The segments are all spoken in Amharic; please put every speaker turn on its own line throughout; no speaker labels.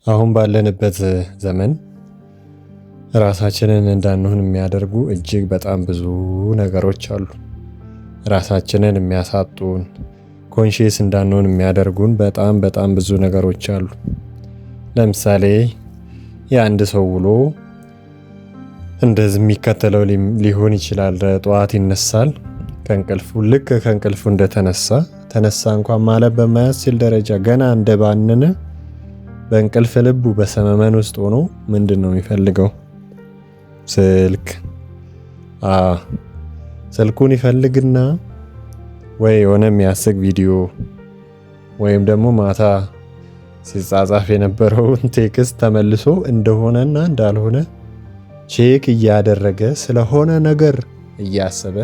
አሁን ባለንበት ዘመን ራሳችንን እንዳንሆን የሚያደርጉ እጅግ በጣም ብዙ ነገሮች አሉ። ራሳችንን የሚያሳጡን ኮንሺየስ እንዳንሆን የሚያደርጉን በጣም ብዙ ነገሮች አሉ። ለምሳሌ የአንድ ሰው ውሎ እንደዚህ የሚከተለው ሊሆን ይችላል። ጠዋት ይነሳል። ከእንቅልፉ ተነሳ እንኳን ማለት በማያስችል ደረጃ ገና እንደባነነ በእንቅልፍ ልቡ በሰመመን ውስጥ ሆኖ ምንድን ነው የሚፈልገው? ስልኩን ይፈልግና ወይ የሆነ የሚያስቅ ቪዲዮ ወይም ደግሞ ማታ ሲጻጻፍ የነበረውን ቴክስት ተመልሶ እንደሆነና እንዳልሆነ ቼክ እያደረገ ስለሆነ ነገር እያሰበ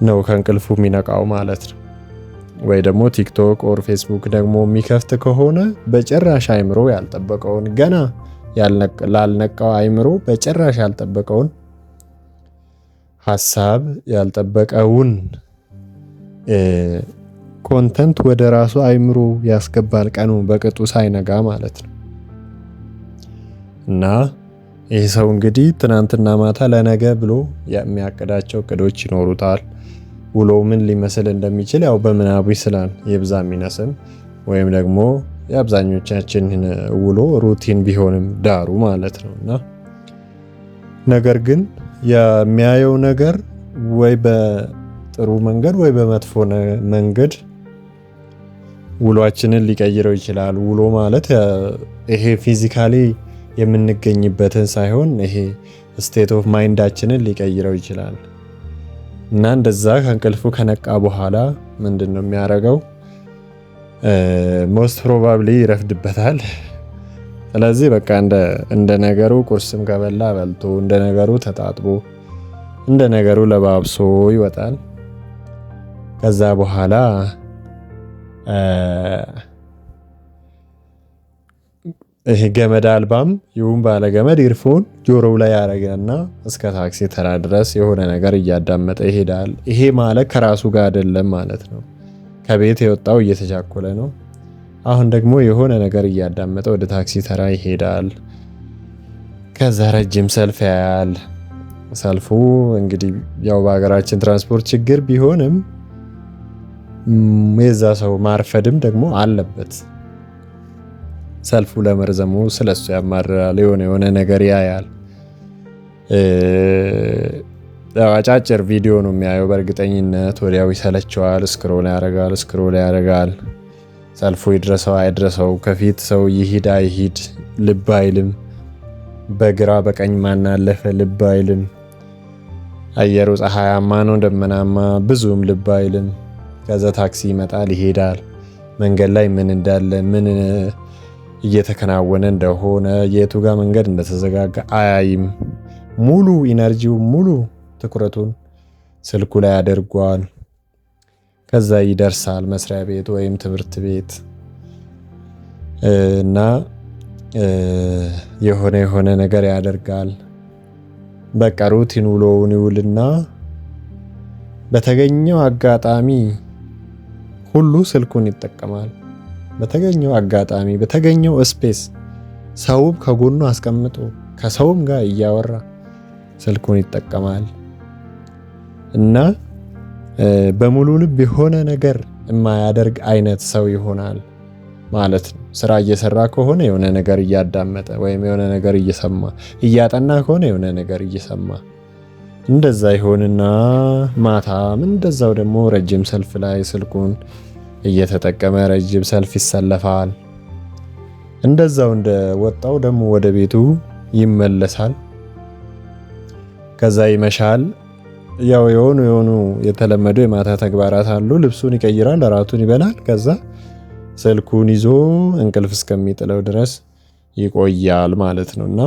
ነው ከእንቅልፉ የሚነቃው ማለት ነው። ወይ ደግሞ ቲክቶክ ኦር ፌስቡክ ደግሞ የሚከፍት ከሆነ በጭራሽ አይምሮ ያልጠበቀውን ገና ላልነቃው አይምሮ በጭራሽ ያልጠበቀውን ሀሳብ ያልጠበቀውን ኮንተንት ወደ ራሱ አይምሮ ያስገባል፣ ቀኑ በቅጡ ሳይነጋ ማለት ነው። እና ይህ ሰው እንግዲህ ትናንትና ማታ ለነገ ብሎ የሚያቅዳቸው እቅዶች ይኖሩታል። ውሎ ምን ሊመስል እንደሚችል ያው በምናቡ ይስላል፣ ይብዛ የሚነስም ወይም ደግሞ የአብዛኞቻችን ውሎ ሩቲን ቢሆንም ዳሩ ማለት ነው። እና ነገር ግን የሚያየው ነገር ወይ በጥሩ መንገድ ወይ በመጥፎ መንገድ ውሏችንን ሊቀይረው ይችላል። ውሎ ማለት ይሄ ፊዚካሊ የምንገኝበትን ሳይሆን ይሄ ስቴት ኦፍ ማይንዳችንን ሊቀይረው ይችላል። እና እንደዛ ከእንቅልፉ ከነቃ በኋላ ምንድን ነው የሚያደርገው? ሞስት ፕሮባብሊ ይረፍድበታል። ስለዚህ በቃ እንደ ነገሩ ቁርስም ከበላ በልቶ እንደ ነገሩ ተጣጥቦ እንደ ነገሩ ለባብሶ ይወጣል። ከዛ በኋላ ይሄ ገመድ አልባም ይሁን ባለ ገመድ ኢርፎን ጆሮው ላይ ያደረገና እስከ ታክሲ ተራ ድረስ የሆነ ነገር እያዳመጠ ይሄዳል። ይሄ ማለት ከራሱ ጋር አይደለም ማለት ነው። ከቤት የወጣው እየተቻኮለ ነው። አሁን ደግሞ የሆነ ነገር እያዳመጠ ወደ ታክሲ ተራ ይሄዳል። ከዛ ረጅም ሰልፍ ያያል። ሰልፉ እንግዲህ ያው በሀገራችን ትራንስፖርት ችግር ቢሆንም የዛ ሰው ማርፈድም ደግሞ አለበት። ሰልፉ ለመርዘሙ ስለሱ ያማርራል። የሆነ ነገር ያያል። አጫጭር ቪዲዮ ነው የሚያየው። በእርግጠኝነት ወዲያው ይሰለቸዋል። ስክሮል ያደርጋል። ሰልፉ ይድረሰው አይድረሰው፣ ከፊት ሰው ይሂድ አይሂድ ልብ አይልም። በግራ በቀኝ ማን አለፈ ልብ አይልም። አየሩ ፀሐያማ ነው ደመናማ ብዙም ልብ አይልም። ከዛ ታክሲ ይመጣል ይሄዳል። መንገድ ላይ ምን እንዳለ ምን እየተከናወነ እንደሆነ የቱ ጋር መንገድ እንደተዘጋጋ አያይም። ሙሉ ኢነርጂው ሙሉ ትኩረቱን ስልኩ ላይ ያደርጓል። ከዛ ይደርሳል መስሪያ ቤት ወይም ትምህርት ቤት እና የሆነ ነገር ያደርጋል። በቃ ሩቲን ውሎውን ይውልና በተገኘው አጋጣሚ ሁሉ ስልኩን ይጠቀማል። በተገኘው አጋጣሚ በተገኘው ስፔስ ሰውም ከጎኑ አስቀምጦ ከሰውም ጋር እያወራ ስልኩን ይጠቀማል። እና በሙሉ ልብ የሆነ ነገር የማያደርግ አይነት ሰው ይሆናል ማለት ነው። ስራ እየሰራ ከሆነ የሆነ ነገር እያዳመጠ ወይም የሆነ ነገር እየሰማ፣ እያጠና ከሆነ የሆነ ነገር እየሰማ እንደዛ ይሆንና ማታም እንደዛው ደግሞ ረጅም ሰልፍ ላይ ስልኩን እየተጠቀመ ረጅም ሰልፍ ይሰለፋል። እንደዛው እንደወጣው ደግሞ ወደ ቤቱ ይመለሳል። ከዛ ይመሻል። ያው የሆኑ የተለመዱ የማታ ተግባራት አሉ። ልብሱን ይቀይራል፣ እራቱን ይበላል። ከዛ ስልኩን ይዞ እንቅልፍ እስከሚጥለው ድረስ ይቆያል ማለት ነው። እና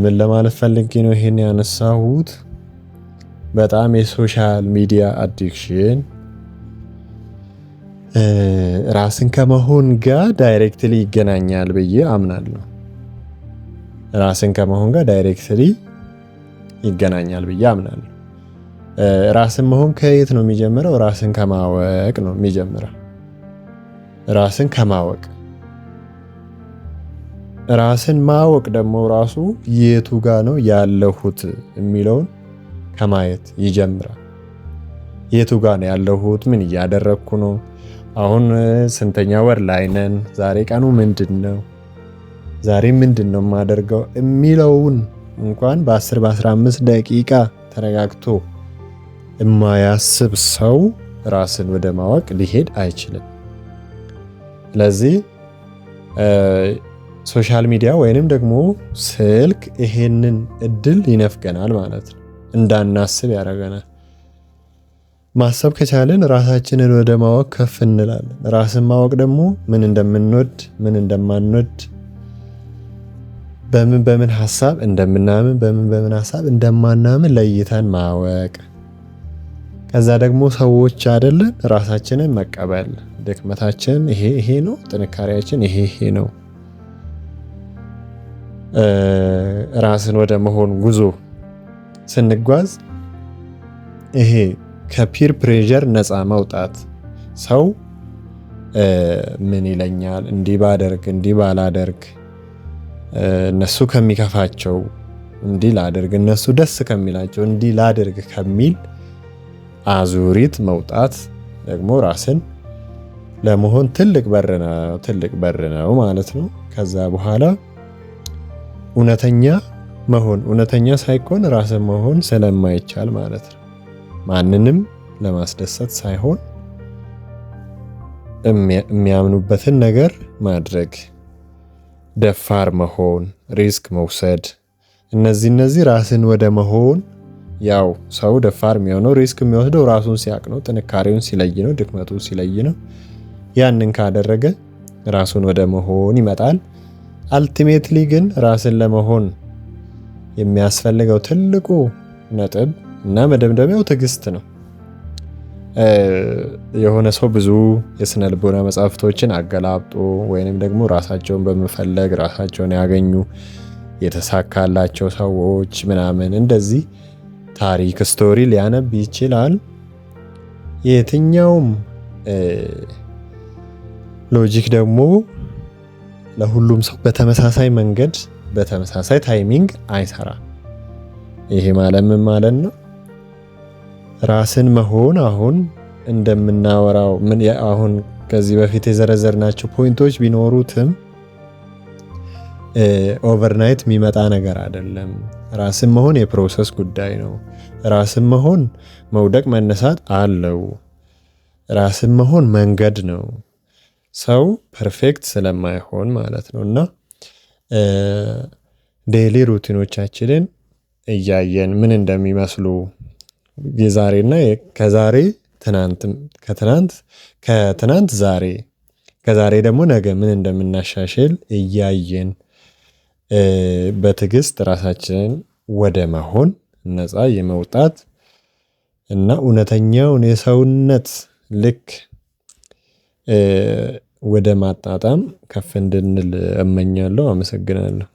ምን ለማለት ፈልጌ ነው ይሄን ያነሳሁት? በጣም የሶሻል ሚዲያ አዲክሽን ራስን ከመሆን ጋር ዳይሬክትሊ ይገናኛል ብዬ አምናለሁ። ራስን ከመሆን ጋር ዳይሬክትሊ ይገናኛል ብዬ አምናለሁ። ራስን መሆን ከየት ነው የሚጀምረው? ራስን ከማወቅ ነው የሚጀምረው። ራስን ከማወቅ ራስን ማወቅ ደግሞ ራሱ የቱ ጋ ነው ያለሁት የሚለውን ከማየት ይጀምራል። የቱ ጋ ነው ያለሁት? ምን እያደረግኩ ነው? አሁን ስንተኛ ወር ላይ ነን? ዛሬ ቀኑ ምንድን ነው? ዛሬ ምንድን ነው የማደርገው የሚለውን እንኳን በ10 በ15 ደቂቃ ተረጋግቶ የማያስብ ሰው ራስን ወደ ማወቅ ሊሄድ አይችልም። ስለዚህ ሶሻል ሚዲያ ወይንም ደግሞ ስልክ ይሄንን እድል ይነፍገናል ማለት ነው። እንዳናስብ ያደርገናል። ማሰብ ከቻልን ራሳችንን ወደ ማወቅ ከፍ እንላለን። ራስን ማወቅ ደግሞ ምን እንደምንወድ፣ ምን እንደማንወድ፣ በምን ሐሳብ እንደምናምን፣ በምን ሐሳብ እንደማናምን ለይተን ማወቅ። ከዛ ደግሞ ሰዎች አይደለን ራሳችንን መቀበል። ድክመታችን ይሄ ነው፣ ጥንካሬያችን ይሄ ነው። ራስን ወደ መሆን ጉዞ ስንጓዝ ይሄ ከፒር ፕሬዠር ነፃ መውጣት። ሰው ምን ይለኛል፣ እንዲህ ባደርግ፣ እንዲህ ባላደርግ፣ እነሱ ከሚከፋቸው እንዲህ ላደርግ፣ እነሱ ደስ ከሚላቸው እንዲህ ላደርግ ከሚል አዙሪት መውጣት ደግሞ ራስን ለመሆን ትልቅ በር ነው ማለት ነው። ከዛ በኋላ እውነተኛ ሳይኮን ራስን መሆን ስለማይቻል ማለት ነው። ማንንም ለማስደሰት ሳይሆን የሚያምኑበትን ነገር ማድረግ፣ ደፋር መሆን፣ ሪስክ መውሰድ፣ እነዚህ ራስን ወደ መሆን። ያው ሰው ደፋር የሚሆነው ሪስክ የሚወስደው ራሱን ሲያቅ ነው፣ ጥንካሬውን ሲለይ ነው፣ ድክመቱን ሲለይ ነው። ያንን ካደረገ ራሱን ወደ መሆን ይመጣል። አልቲሜትሊ ግን ራስን ለመሆን የሚያስፈልገው ትልቁ ነጥብ እና መደምደሚያው ትዕግስት ነው። የሆነ ሰው ብዙ የስነ ልቦና መጽሐፍቶችን አገላብጦ ወይንም ደግሞ ራሳቸውን በመፈለግ ራሳቸውን ያገኙ የተሳካላቸው ሰዎች ምናምን እንደዚህ ታሪክ ስቶሪ ሊያነብ ይችላል። የትኛውም ሎጂክ ደግሞ ለሁሉም ሰው በተመሳሳይ መንገድ በተመሳሳይ ታይሚንግ አይሰራም። ይሄ ማለት ምን ማለት ነው? ራስን መሆን አሁን እንደምናወራው አሁን ከዚህ በፊት የዘረዘርናቸው ፖይንቶች ቢኖሩትም ኦቨርናይት የሚመጣ ነገር አይደለም። ራስን መሆን የፕሮሰስ ጉዳይ ነው። ራስን መሆን መውደቅ መነሳት አለው። ራስን መሆን መንገድ ነው። ሰው ፐርፌክት ስለማይሆን ማለት ነው። እና ዴይሊ ሩቲኖቻችንን እያየን ምን እንደሚመስሉ የዛሬና ከዛሬ ከትናንት ዛሬ ከዛሬ ደግሞ ነገ ምን እንደምናሻሽል እያየን በትዕግስት ራሳችንን ወደ መሆን ነፃ የመውጣት እና እውነተኛውን የሰውነት ልክ ወደ ማጣጣም ከፍ እንድንል እመኛለሁ። አመሰግናለሁ።